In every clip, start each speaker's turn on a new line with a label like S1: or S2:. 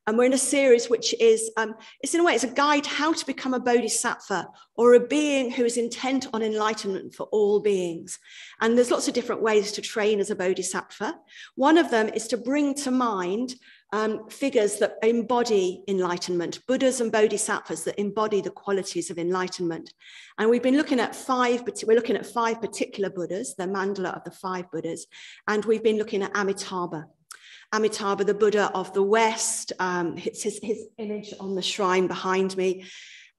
S1: And we're in a series which is, it's in a way, it's a guide how to become a Bodhisattva, or a being who is intent on enlightenment for all beings. And there's lots of different ways to train as a Bodhisattva. One of them is to bring to mind figures that embody enlightenment, Buddhas and Bodhisattvas that embody the qualities of enlightenment. And we've been looking at five particular Buddhas, the mandala of the 5 Buddhas, and we've been looking at Amitabha. Amitabha, the Buddha of the West, it's his image on the shrine behind me.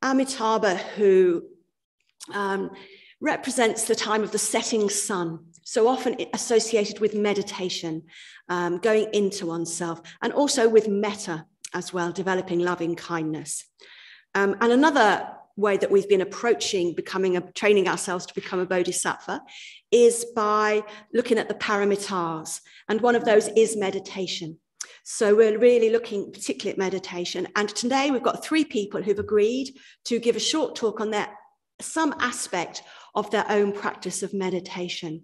S1: Amitabha, who represents the time of the setting sun, so often associated with meditation, going into oneself, and also with metta as well, developing loving kindness. And another way that we've been approaching training ourselves to become a bodhisattva is by looking at the paramitas, and one of those is meditation. So we're really looking particularly at meditation, and today we've got 3 people who've agreed to give a short talk on some aspect of their own practice of meditation.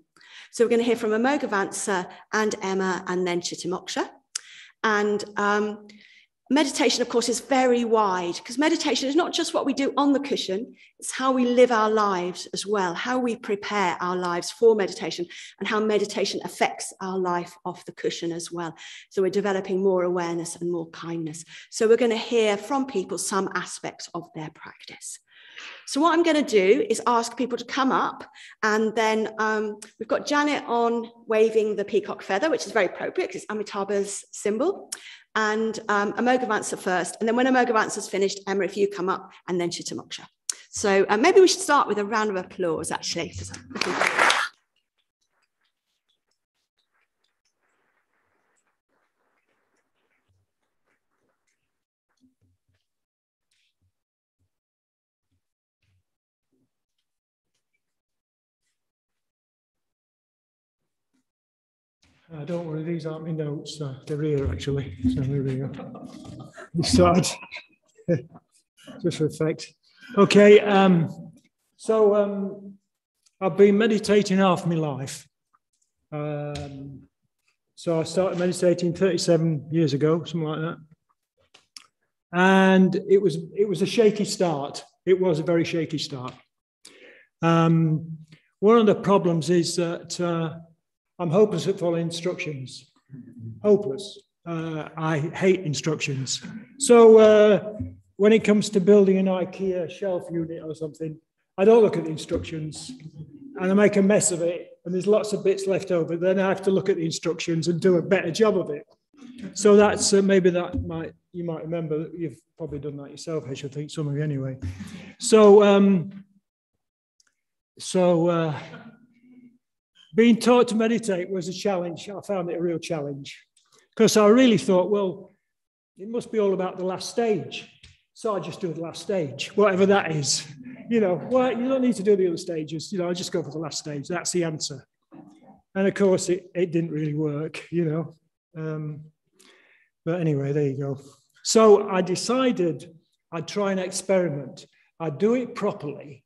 S1: So we're going to hear from Amoghavamsa and Emma, and then Cittamoksa. And meditation, of course, is very wide, because meditation is not just what we do on the cushion, it's how we live our lives as well, how we prepare our lives for meditation, and how meditation affects our life off the cushion as well. So we're developing more awareness and more kindness. So we're going to hear from people some aspects of their practice. So what I'm going to do is ask people to come up, and then we've got Janet on waving the peacock feather, which is very appropriate because it's Amitabha's symbol, and Amoghavamsa first. And then when Amoghavamsa's finished, Emma, if you come up, and then Cittamoksa. So maybe we should start with a round of applause, actually.
S2: Don't worry, these aren't my notes. They're here, actually. So here we go. We start. Just for effect. Okay, I've been meditating half my life. So I started meditating 37 years ago, something like that. And it was a shaky start. It was a very shaky start. One of the problems is that I'm hopeless at following instructions. Hopeless. I hate instructions. So when it comes to building an IKEA shelf unit or something, I don't look at the instructions, and I make a mess of it, and there's lots of bits left over. Then I have to look at the instructions and do a better job of it. So that's maybe you might remember that you've probably done that yourself, I should think, some of you anyway. Being taught to meditate was a challenge. I found it a real challenge, because I really thought, well, it must be all about the last stage. So I just do the last stage, whatever that is. You don't need to do the other stages. I just go for the last stage. That's the answer. And of course, it didn't really work, But anyway, there you go. So I decided I'd try an experiment. I'd do it properly.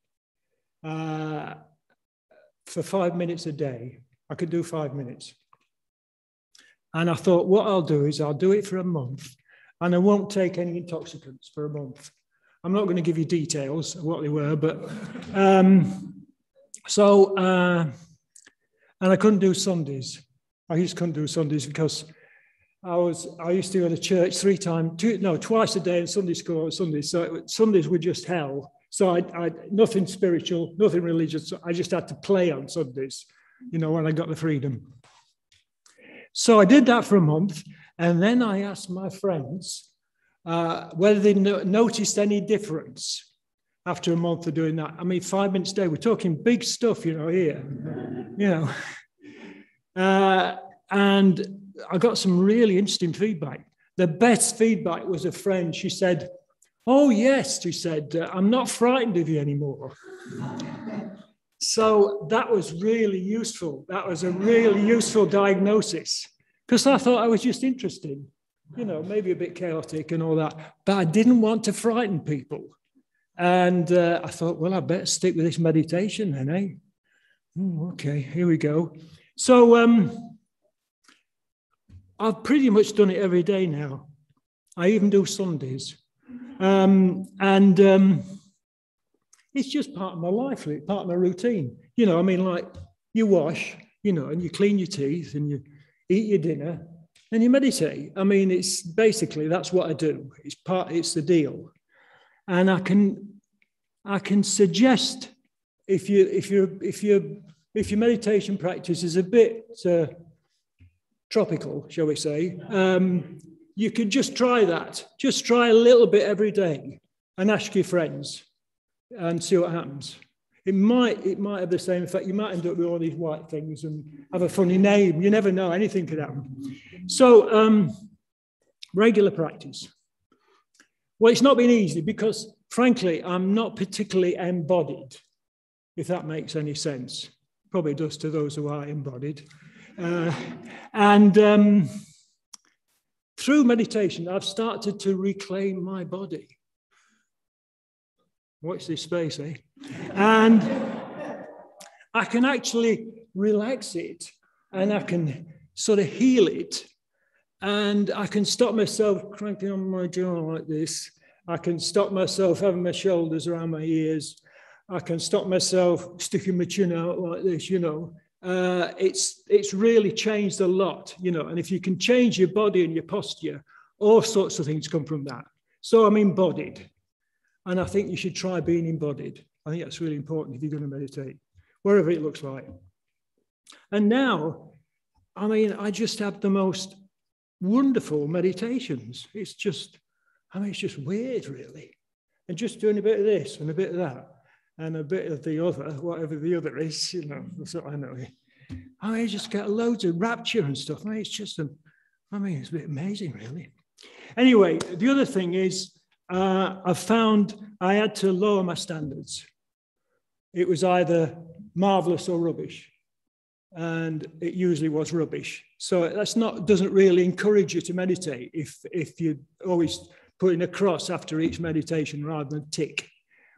S2: For 5 minutes a day. I could do 5 minutes. And I thought, what I'll do is I'll do it for a month, and I won't take any intoxicants for a month. I'm not going to give you details of what they were, but and I couldn't do Sundays. I just couldn't do Sundays because I used to go to church twice a day in Sunday school on Sundays. So Sundays were just hell. So I nothing spiritual, nothing religious. I just had to play on Sundays, when I got the freedom. So I did that for a month, and then I asked my friends whether they noticed any difference after a month of doing that. I mean, 5 minutes a day, we're talking big stuff, here, and I got some really interesting feedback. The best feedback was a friend. She said, "Oh, yes," she said, "I'm not frightened of you anymore." So that was really useful. That was a really useful diagnosis, because I thought I was just interested, maybe a bit chaotic and all that, but I didn't want to frighten people. And I thought, well, I better stick with this meditation then, eh? Okay, here we go. So I've pretty much done it every day now. I even do Sundays. It's just part of my life, part of my routine. You know, I mean, like you wash, you know, and you clean your teeth and you eat your dinner and you meditate. I mean, it's basically, that's what I do. It's the deal. And I can suggest if your meditation practice is a bit tropical, shall we say, you could just try that. Just try a little bit every day and ask your friends and see what happens. It might have the same effect. You might end up with all these white things and have a funny name. You never know. Anything could happen. So regular practice. Well, it's not been easy because, frankly, I'm not particularly embodied, if that makes any sense. Probably does to those who are embodied. Through meditation, I've started to reclaim my body. Watch this space, eh? And I can actually relax it and I can sort of heal it. And I can stop myself cranking on my jaw like this. I can stop myself having my shoulders around my ears. I can stop myself sticking my chin out like this, you know. It's really changed a lot, you know. And if you can change your body and your posture, all sorts of things come from that. So I'm embodied. And I think you should try being embodied. I think that's really important if you're going to meditate, wherever it looks like. And now, I mean, I just have the most wonderful meditations. It's just weird, really. And just doing a bit of this and a bit of that and a bit of the other, whatever the other is, you know, that's what I know. I mean, I just get loads of rapture and stuff. I mean, it's just, it's a bit amazing, really. Anyway, the other thing is, I found I had to lower my standards. It was either marvelous or rubbish. And it usually was rubbish. So doesn't really encourage you to meditate if you're always putting a cross after each meditation rather than tick.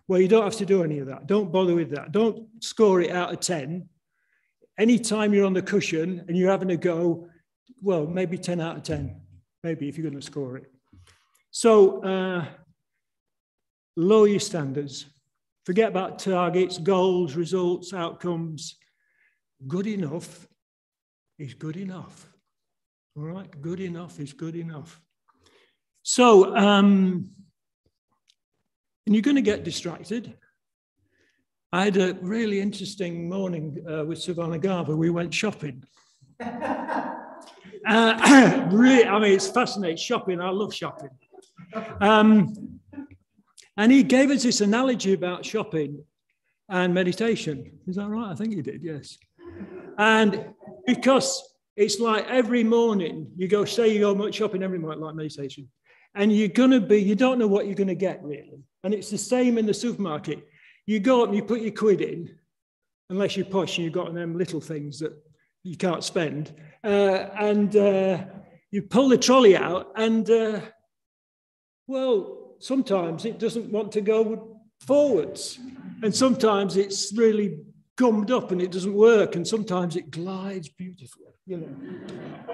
S2: Well, you don't have to do any of that. Don't bother with that. Don't score it out of 10. Anytime you're on the cushion and you're having a go, well, maybe 10 out of 10, maybe if you're going to score it. So lower your standards. Forget about targets, goals, results, outcomes. Good enough is good enough. All right? Good enough is good enough. So, and you're going to get distracted. I had a really interesting morning with Savannah Garver. We went shopping. Really, I mean, it's fascinating. Shopping, I love shopping. And he gave us this analogy about shopping and meditation. Is that right? I think he did, yes. And because it's like every morning, you go shopping every morning, like meditation, and you don't know what you're going to get, really. And it's the same in the supermarket. You go up and you put your quid in, unless you're posh and you've got them little things that you can't spend, and you pull the trolley out, and well, sometimes it doesn't want to go forwards, and sometimes it's really gummed up and it doesn't work, and sometimes it glides beautifully, you know.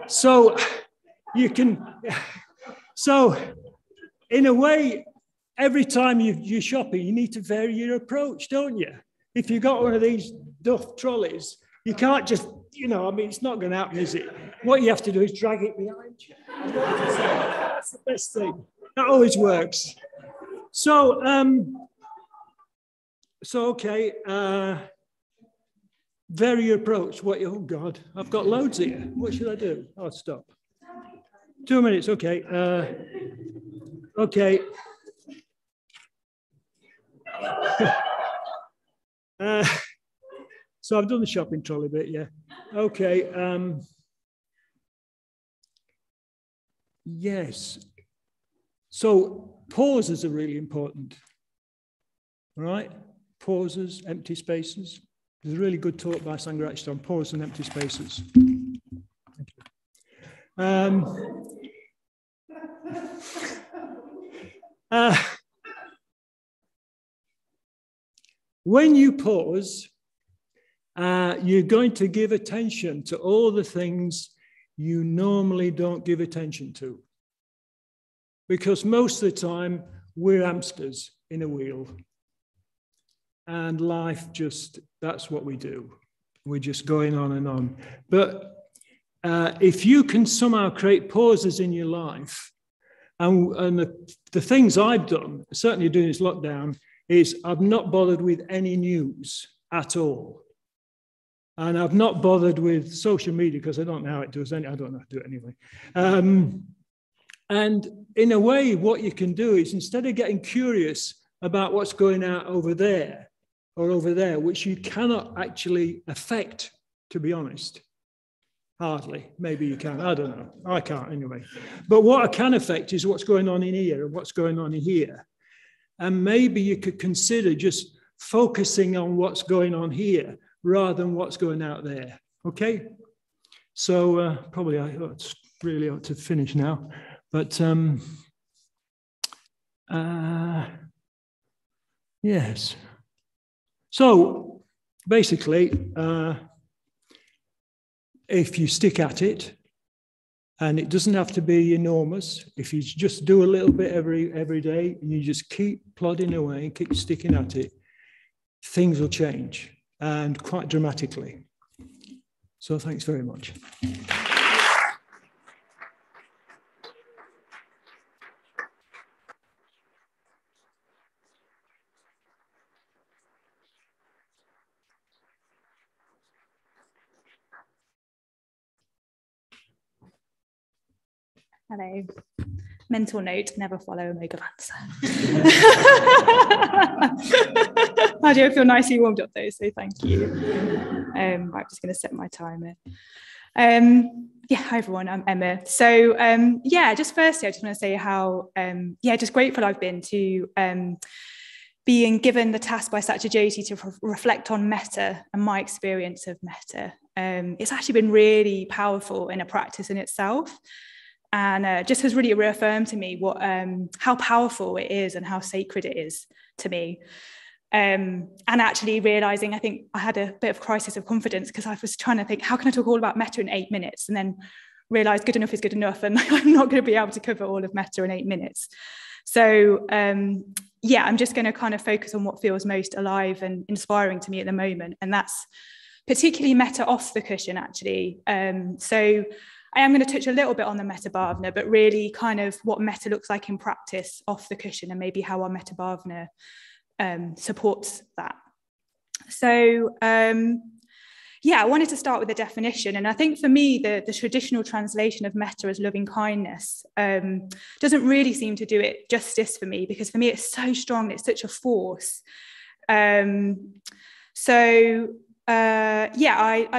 S2: So in a way, every time you're shopping, you need to vary your approach, don't you? If you've got one of these duff trolleys, you can't just, you know, I mean, it's not going to happen, is it? What you have to do is drag it behind you. That's the best thing. That always works. So, okay, vary your approach. Oh God, I've got loads here. What should I do? I'll stop. 2 minutes, okay. Okay. So I've done the shopping trolley bit, yeah. Okay. Yes. So pauses are really important, right? Pauses, empty spaces. There's a really good talk by Sangha Night on pauses and empty spaces. Thank you. When you pause, you're going to give attention to all the things you normally don't give attention to. because most of the time we're hamsters in a wheel. And life just, that's what we do. We're just going on and on. But if you can somehow create pauses in your life, and the things I've done, certainly during this lockdown, is I've not bothered with any news at all. And I've not bothered with social media because I don't know how it does. I don't know how to do it anyway. And in a way, what you can do is, instead of getting curious about what's going on over there or over there, which you cannot actually affect, to be honest. Hardly. Maybe you can. I don't know. I can't anyway. But what I can affect is what's going on in here and what's going on in here. And maybe you could consider just focusing on what's going on here rather than what's going out there. Okay? So probably I really ought to finish now. But yes. So basically, if you stick at it, and it doesn't have to be enormous, if you just do a little bit every day, and you just keep plodding away and keep sticking at it, things will change, and quite dramatically. So thanks very much.
S3: Hello. Mental note, never follow Amoghavamsa. I do feel nicely warmed up though, so thank you. I'm just going to set my timer. Yeah, hi everyone, I'm Emma. So yeah, just firstly, I just want to say how just grateful I've been to being given the task by Satyajyoti to reflect on metta and my experience of metta. It's actually been really powerful in a practice in itself. And just has really reaffirmed to me what how powerful it is and how sacred it is to me. And actually realizing, I think I had a bit of crisis of confidence because I was trying to think, how can I talk all about metta in 8 minutes? And then realized good enough is good enough. And I'm not going to be able to cover all of metta in 8 minutes. So yeah, I'm just going to kind of focus on what feels most alive and inspiring to me at the moment. And that's particularly metta off the cushion, actually. So I am going to touch a little bit on the metta bhavana, but really kind of what metta looks like in practice off the cushion and maybe how our metta bhavana supports that. So yeah, I wanted to start with the definition. And I think for me, the traditional translation of metta as loving kindness doesn't really seem to do it justice for me, because for me, it's so strong. It's such a force. I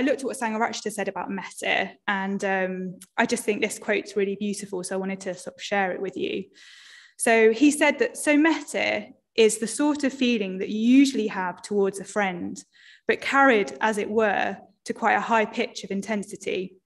S3: looked at what Sangha said about metta, and I just think this quote's really beautiful, so I wanted to sort of share it with you. So he said that, so metta is the sort of feeling that you usually have towards a friend, but carried, as it were, to quite a high pitch of intensity.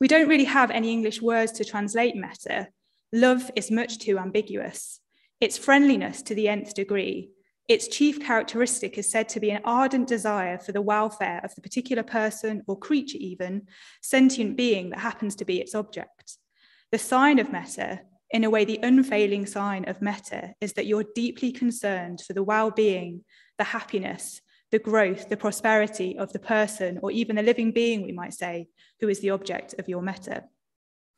S3: We don't really have any English words to translate metta. Love is much too ambiguous. It's friendliness to the nth degree. Its chief characteristic is said to be an ardent desire for the welfare of the particular person or creature, even sentient being that happens to be its object. The sign of metta, in a way, the unfailing sign of metta, is that you're deeply concerned for the well-being, the happiness, the growth, the prosperity of the person, or even the living being, we might say, who is the object of your metta.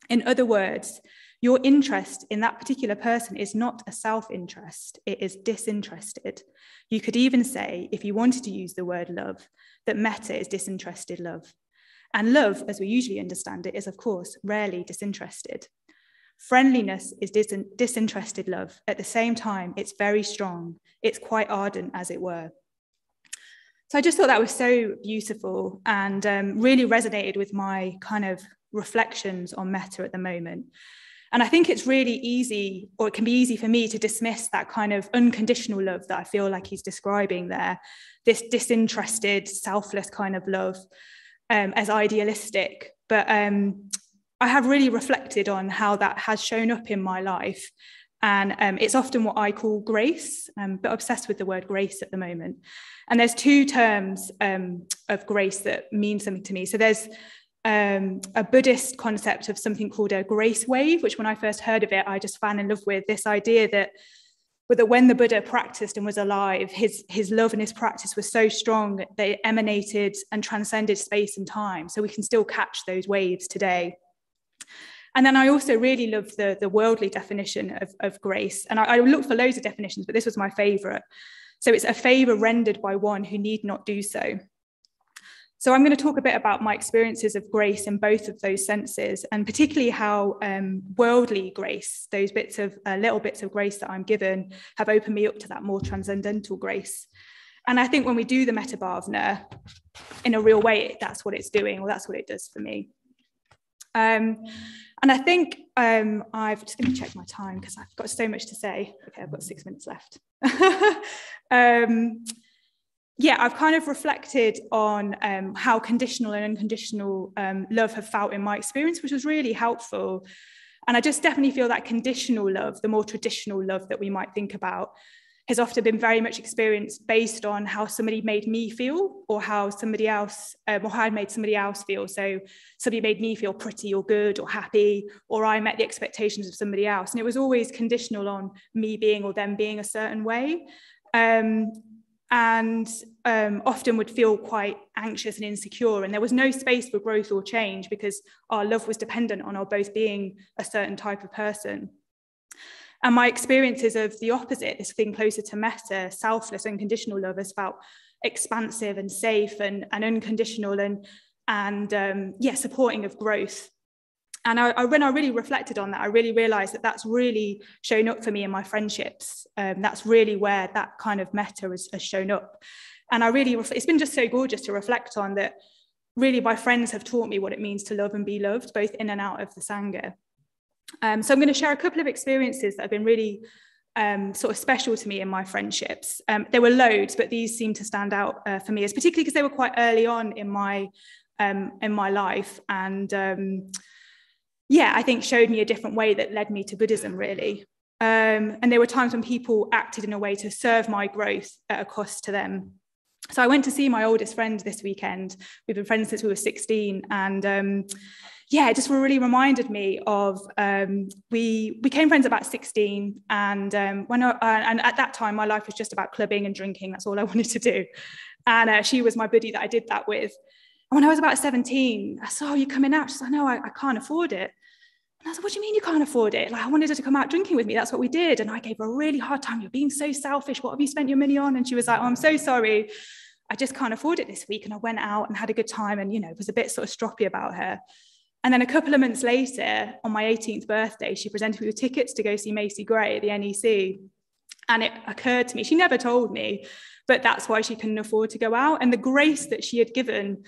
S3: In other words, your interest in that particular person is not a self-interest, it is disinterested. You could even say, if you wanted to use the word love, that metta is disinterested love. And love, as we usually understand it, is of course rarely disinterested. Friendliness is disinterested love. At the same time, it's very strong. It's quite ardent, as it were. So I just thought that was so beautiful and really resonated with my kind of reflections on metta at the moment. And I think it's really easy, or it can be easy for me to dismiss that kind of unconditional love that I feel like he's describing there, this disinterested, selfless kind of love as idealistic. But I have really reflected on how that has shown up in my life. And it's often what I call grace, but obsessed with the word grace at the moment. And there's two terms of grace that mean something to me. So there's a Buddhist concept of something called a grace wave, which when I first heard of it, I just fell in love with this idea that when the Buddha practiced and was alive, his love and his practice was so strong that it emanated and transcended space and time. So we can still catch those waves today. And then I also really love the worldly definition of grace. And I looked for loads of definitions, but this was my favorite. So it's a favor rendered by one who need not do so. So I'm going to talk a bit about my experiences of grace in both of those senses, and particularly how worldly grace, those little bits of grace that I'm given, have opened me up to that more transcendental grace. And I think when we do the metta bhavana in a real way, that's what it's doing, or that's what it does for me. And I think I'm just going to check my time because I've got so much to say. Okay, I've got 6 minutes left. Yeah, I've kind of reflected on how conditional and unconditional love have felt in my experience, which was really helpful. And I just definitely feel that conditional love, the more traditional love that we might think about, has often been very much experienced based on how somebody made me feel, or how somebody else, or how I made somebody else feel. So somebody made me feel pretty or good or happy, or I met the expectations of somebody else. And it was always conditional on me being or them being a certain way. And often would feel quite anxious and insecure, and there was no space for growth or change because our love was dependent on our both being a certain type of person. And my experiences of the opposite, this thing closer to metta, selfless, unconditional love, has felt expansive and safe and unconditional and supporting of growth. And when I really reflected on that, I really realized that that's really shown up for me in my friendships. That's really where that kind of metta has shown up. And it's been just so gorgeous to reflect on that. Really, my friends have taught me what it means to love and be loved, both in and out of the Sangha. So I'm going to share a couple of experiences that have been really sort of special to me in my friendships. There were loads, but these seem to stand out for me, particularly because they were quite early on in my life. And I think showed me a different way that led me to Buddhism, really. And there were times when people acted in a way to serve my growth at a cost to them. So I went to see my oldest friend this weekend. We've been friends since we were 16. And it just really reminded me of, we became friends about 16. And and at that time, my life was just about clubbing and drinking. That's all I wanted to do. And she was my buddy that I did that with. And when I was about 17, I said, "Oh, you coming out?" She said, "No, I can't afford it." And I said, "What do you mean you can't afford it?" Like, I wanted her to come out drinking with me. That's what we did. And I gave her a really hard time. "You're being so selfish. What have you spent your money on?" And she was like, "Oh, I'm so sorry. I just can't afford it this week." And I went out and had a good time and, was a bit sort of stroppy about her. And then a couple of months later, on my 18th birthday, she presented me with tickets to go see Macy Gray at the NEC. And it occurred to me, she never told me, but that's why she couldn't afford to go out. And the grace that she had given,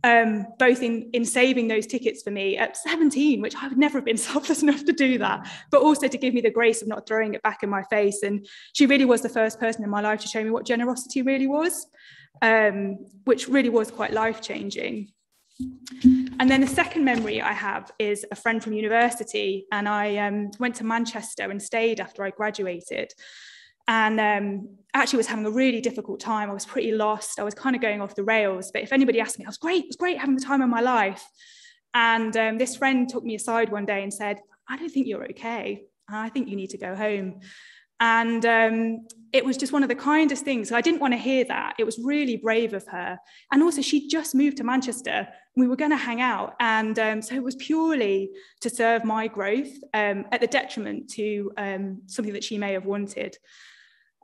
S3: both in saving those tickets for me at 17, which I would never have been selfless enough to do that, but also to give me the grace of not throwing it back in my face. And she really was the first person in my life to show me what generosity really was, which really was quite life-changing. And then the second memory I have is a friend from university, and I went to Manchester and stayed after I graduated. And actually was having a really difficult time. I was pretty lost. I was kind of going off the rails. But if anybody asked me, it was great having the time of my life. And this friend took me aside one day and said, "I don't think you're okay. I think you need to go home." And it was just one of the kindest things. I didn't want to hear that. It was really brave of her. And also, she just moved to Manchester. We were going to hang out. And so it was purely to serve my growth at the detriment to something that she may have wanted.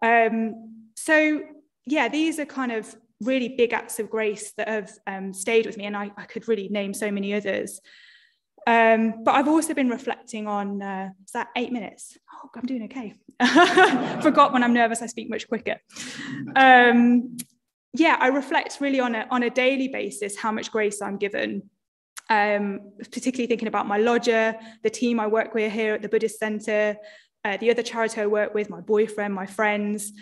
S3: These are kind of really big acts of grace that have stayed with me. And I could really name so many others. But I've also been reflecting on, is that 8 minutes? Oh, I'm doing okay. Forgot when I'm nervous, I speak much quicker. I reflect really on a daily basis how much grace I'm given, particularly thinking about my lodger, the team I work with here at the Buddhist Centre, the other charity I work with, my boyfriend, my friends.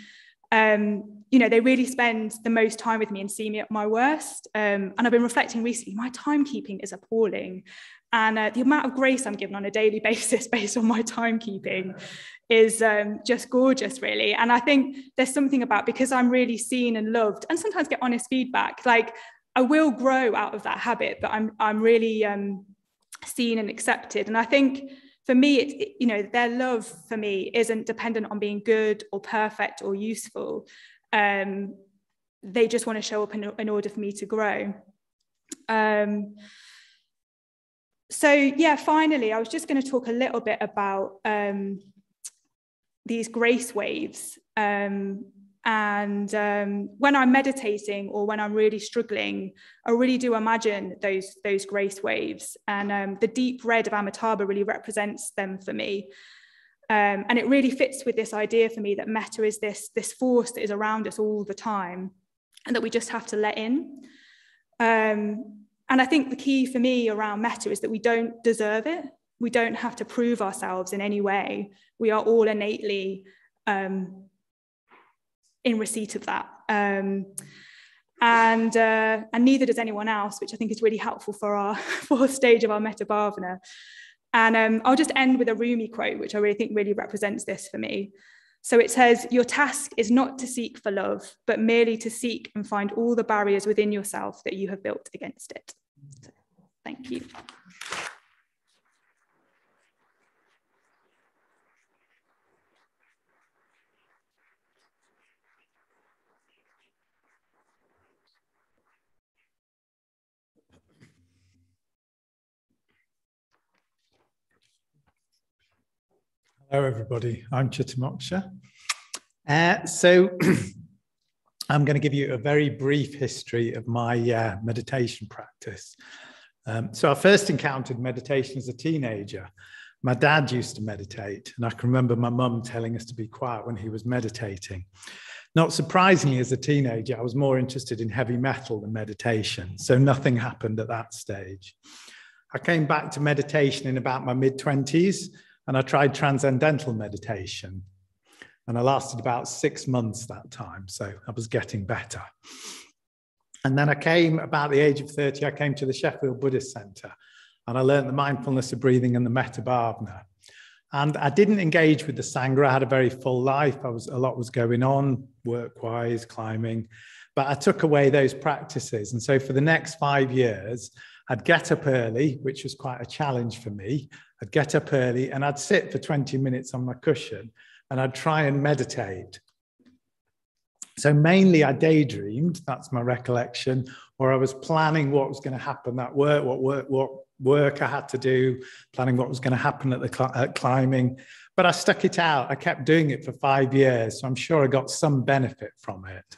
S3: They really spend the most time with me and see me at my worst. And I've been reflecting recently, my timekeeping is appalling. And the amount of grace I'm given on a daily basis based on my timekeeping is just gorgeous, really. And I think there's something about, because I'm really seen and loved and sometimes get honest feedback, like I will grow out of that habit, but I'm really seen and accepted. And I think for me, their love for me isn't dependent on being good or perfect or useful. They just want to show up in order for me to grow. So yeah, finally, I was just going to talk a little bit about these grace waves. And when I'm meditating or when I'm really struggling, I really do imagine those grace waves. And the deep red of Amitabha really represents them for me. And it really fits with this idea for me that metta is this force that is around us all the time and that we just have to let in. And I think the key for me around metta is that we don't deserve it. We don't have to prove ourselves in any way. We are all innately in receipt of that. And neither does anyone else, which I think is really helpful for our fourth stage of our metta bhavana. And I'll just end with a Rumi quote, which I really think really represents this for me. So it says, "Your task is not to seek for love, but merely to seek and find all the barriers within yourself that you have built against it." So, thank you.
S4: Hello, everybody. I'm Cittamoksa. So I'm going to give you a very brief history of my meditation practice. So I first encountered meditation as a teenager. My dad used to meditate, and I can remember my mum telling us to be quiet when he was meditating. Not surprisingly, as a teenager, I was more interested in heavy metal than meditation, so nothing happened at that stage. I came back to meditation in about my mid-20s, and I tried transcendental meditation. And I lasted about 6 months that time, so I was getting better. And then I came, about the age of 30, I came to the Sheffield Buddhist Centre, and I learned the mindfulness of breathing and the metta bhavana. And I didn't engage with the Sangha. I had a very full life. A lot was going on, work-wise, climbing. But I took away those practices. And so for the next 5 years, I'd get up early, which was quite a challenge for me. I'd get up early and I'd sit for 20 minutes on my cushion and I'd try and meditate. So mainly I daydreamed, that's my recollection, or I was planning what was going to happen at work, what work I had to do, planning what was going to happen at climbing. But I stuck it out. I kept doing it for 5 years, so I'm sure I got some benefit from it.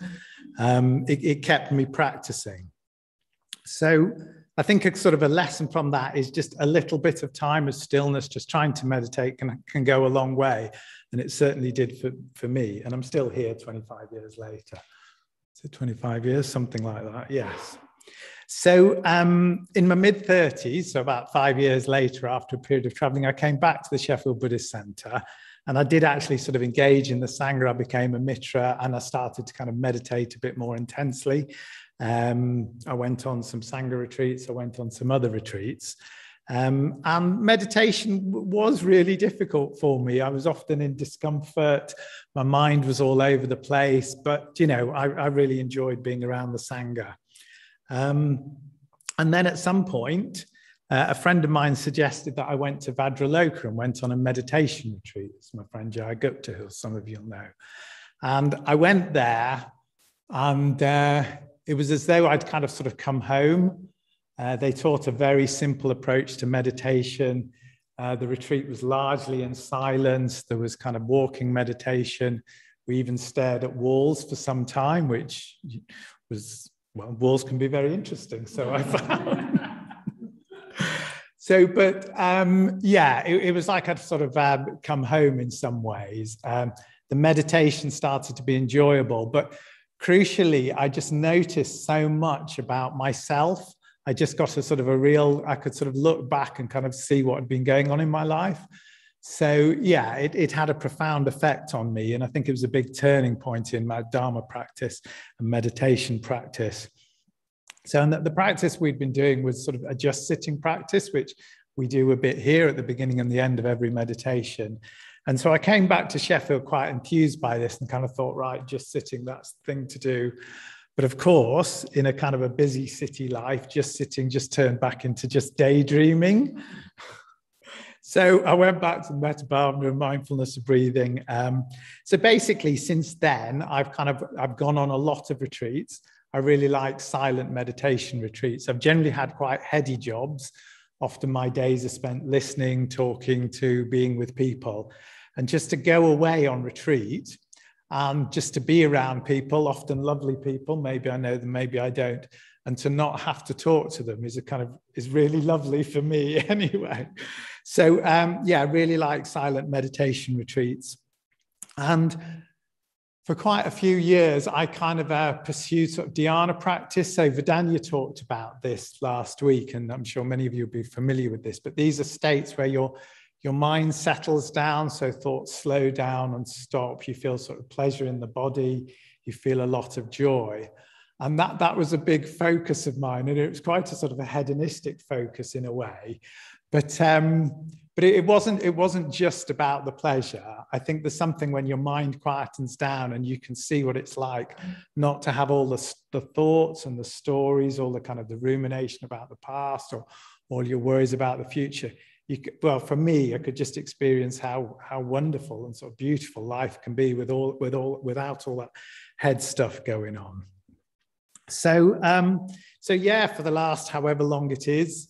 S4: It kept me practicing. So I think a sort of a lesson from that is just a little bit of time of stillness, just trying to meditate can go a long way. And it certainly did for me. And I'm still here 25 years later. Is it 25 years? Something like that, yes. So in my mid-30s, so about 5 years later, after a period of traveling, I came back to the Sheffield Buddhist Centre. And I did actually sort of engage in the Sangha. I became a mitra and I started to kind of meditate a bit more intensely. I went on some Sangha retreats, I went on some other retreats, and meditation was really difficult for me. I was often in discomfort, my mind was all over the place, but I really enjoyed being around the Sangha. And then at some point, a friend of mine suggested that I went to Vajraloka and went on a meditation retreat. It's my friend Jaya Gupta, who some of you'll know. And I went there and it was as though I'd kind of sort of come home. They taught a very simple approach to meditation. The retreat was largely in silence. There was kind of walking meditation. We even stared at walls for some time, which was, well, walls can be very interesting. So I found. It was like I'd sort of come home in some ways. The meditation started to be enjoyable, but crucially, I just noticed so much about myself. I just got a sort of I could sort of look back and kind of see what had been going on in my life. So yeah, it had a profound effect on me. And I think it was a big turning point in my Dharma practice and meditation practice. So the practice we'd been doing was sort of a just sitting practice, which we do a bit here at the beginning and the end of every meditation. And so I came back to Sheffield quite enthused by this and kind of thought, right, just sitting, that's the thing to do. But of course, in a kind of a busy city life, just sitting just turned back into just daydreaming. So I went back to Metta and mindfulness of breathing. So basically, since then, I've gone on a lot of retreats. I really like silent meditation retreats. I've generally had quite heady jobs. Often my days are spent listening, talking to, being with people. And just to go away on retreat and just to be around people, often lovely people, maybe I know them, maybe I don't, and to not have to talk to them is really lovely for me anyway. So yeah, I really like silent meditation retreats. And for quite a few years, I kind of pursued sort of dhyana practice. So Vedanya talked about this last week, and I'm sure many of you will be familiar with this, but these are states where your mind settles down, so thoughts slow down and stop. You feel sort of pleasure in the body. You feel a lot of joy. And that was a big focus of mine. And it was quite a sort of a hedonistic focus in a way. But it wasn't just about the pleasure. I think there's something when your mind quietens down and you can see what it's like not to have all the thoughts and the stories, all the kind of the rumination about the past or all your worries about the future. Well, for me, I could just experience how wonderful and sort of beautiful life can be without all that head stuff going on. So yeah, for the last however long it is,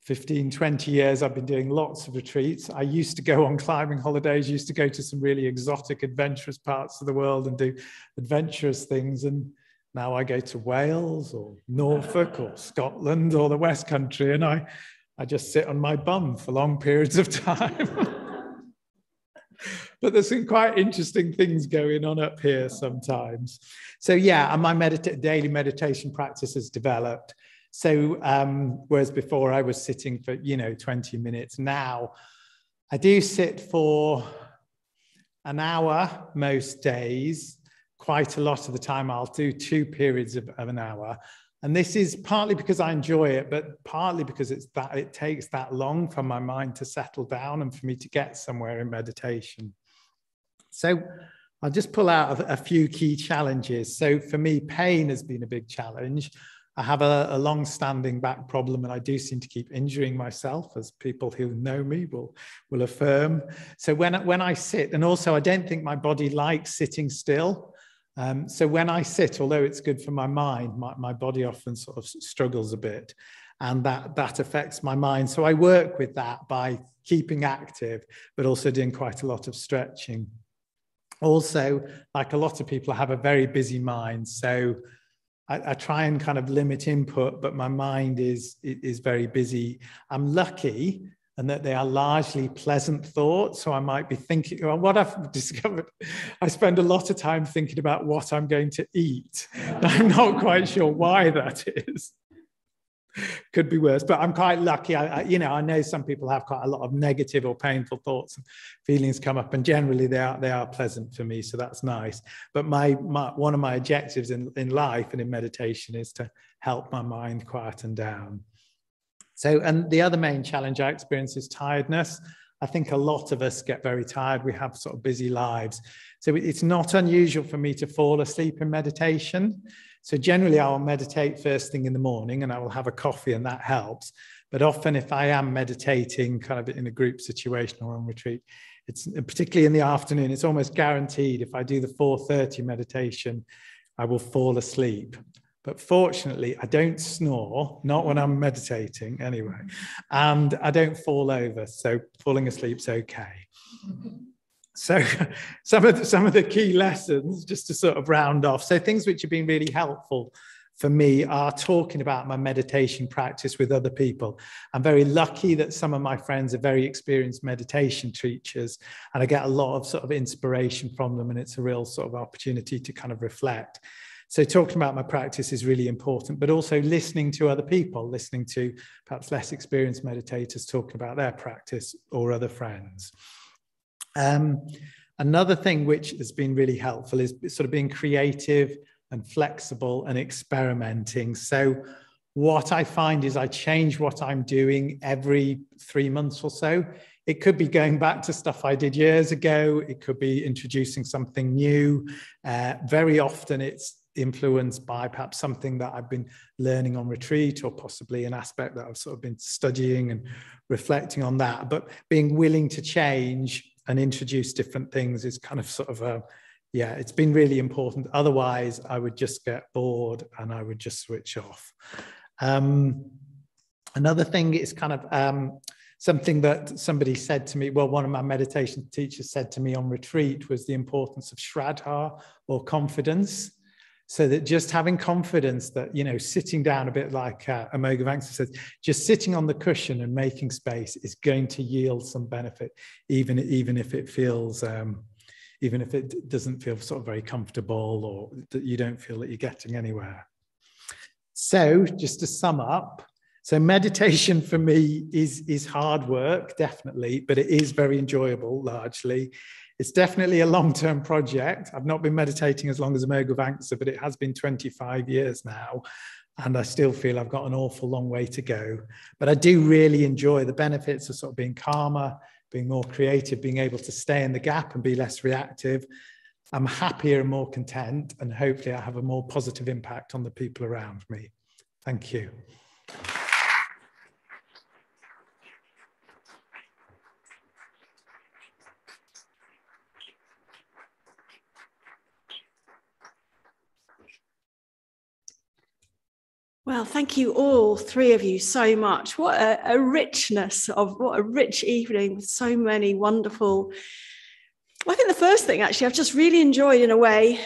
S4: 15, 20 years, I've been doing lots of retreats. I used to go on climbing holidays, used to go to some really exotic, adventurous parts of the world and do adventurous things. And now I go to Wales or Norfolk or Scotland or the West Country, and I just sit on my bum for long periods of time. But there's some quite interesting things going on up here sometimes. So yeah, and my daily meditation practice has developed. So whereas before I was sitting for, 20 minutes, now I do sit for an hour most days. Quite a lot of the time I'll do 2 periods of an hour. And this is partly because I enjoy it, but partly because it takes that long for my mind to settle down and for me to get somewhere in meditation. So I'll just pull out a few key challenges. So for me, pain has been a big challenge. I have a long-standing back problem, and I do seem to keep injuring myself, as people who know me will affirm. So when I sit, and also I don't think my body likes sitting still. So when I sit, although it's good for my mind, my body often sort of struggles a bit, and that affects my mind. So I work with that by keeping active, but also doing quite a lot of stretching. Also, like a lot of people, I have a very busy mind. So I try and kind of limit input, but my mind is very busy. I'm lucky and that they are largely pleasant thoughts. So I might be thinking, well, what I've discovered, I spend a lot of time thinking about what I'm going to eat. I'm not quite sure why that is. Could be worse, but I'm quite lucky. I know some people have quite a lot of negative or painful thoughts and feelings come up, and generally they are pleasant for me, so that's nice. But one of my objectives in life and in meditation is to help my mind quieten down. So, and the other main challenge I experience is tiredness. I think a lot of us get very tired. We have sort of busy lives. So it's not unusual for me to fall asleep in meditation. So generally I will meditate first thing in the morning and I will have a coffee, and that helps. But often if I am meditating kind of in a group situation or on retreat, it's particularly in the afternoon, it's almost guaranteed if I do the 4:30 meditation, I will fall asleep. But fortunately, I don't snore, not when I'm meditating anyway, and I don't fall over, so falling asleep's okay. So some of the key lessons, just to sort of round off, so things which have been really helpful for me are talking about my meditation practice with other people. I'm very lucky that some of my friends are very experienced meditation teachers, and I get a lot of sort of inspiration from them, and it's a real sort of opportunity to kind of reflect. So talking about my practice is really important, but also listening to other people, listening to perhaps less experienced meditators talking about their practice or other friends. Another thing which has been really helpful is sort of being creative and flexible and experimenting. So what I find is I change what I'm doing every 3 months or so. It could be going back to stuff I did years ago. It could be introducing something new. Very often it's influenced by perhaps something that I've been learning on retreat, or possibly an aspect that I've sort of been studying and reflecting on that. But being willing to change and introduce different things is kind of sort of a, yeah, it's been really important. Otherwise, I would just get bored and I would just switch off. Another thing is kind of something that somebody said to me, well, one of my meditation teachers said to me on retreat, was the importance of Shraddha, or confidence. So that just having confidence that, you know, sitting down, a bit like Amoghavamsa says, just sitting on the cushion and making space is going to yield some benefit, even if it feels, even if it doesn't feel sort of very comfortable, or that you don't feel that you're getting anywhere. So just to sum up, so meditation for me is hard work, definitely, but it is very enjoyable, largely. It's definitely a long-term project. I've not been meditating as long as Amoghavamsa, but it has been 25 years now, and I still feel I've got an awful long way to go. But I do really enjoy the benefits of sort of being calmer, being more creative, being able to stay in the gap and be less reactive. I'm happier and more content, and hopefully I have a more positive impact on the people around me. Thank you.
S1: Well, thank you all, three of you, so much. What a richness of, what a rich evening with so many wonderful. Well, I think the first thing, actually, I've just really enjoyed, in a way,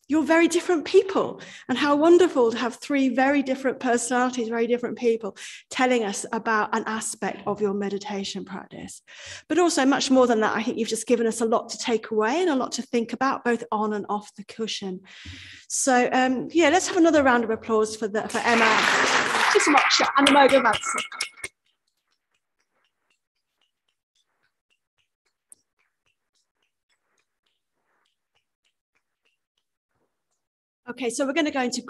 S1: you're very different people, and how wonderful to have three very different personalities, very different people telling us about an aspect of your meditation practice. But also, much more than that, I think you've just given us a lot to take away and a lot to think about, both on and off the cushion. So yeah, let's have another round of applause for Emma, Cittamoksa, and Amoghavamsa. Okay, so we're going to go into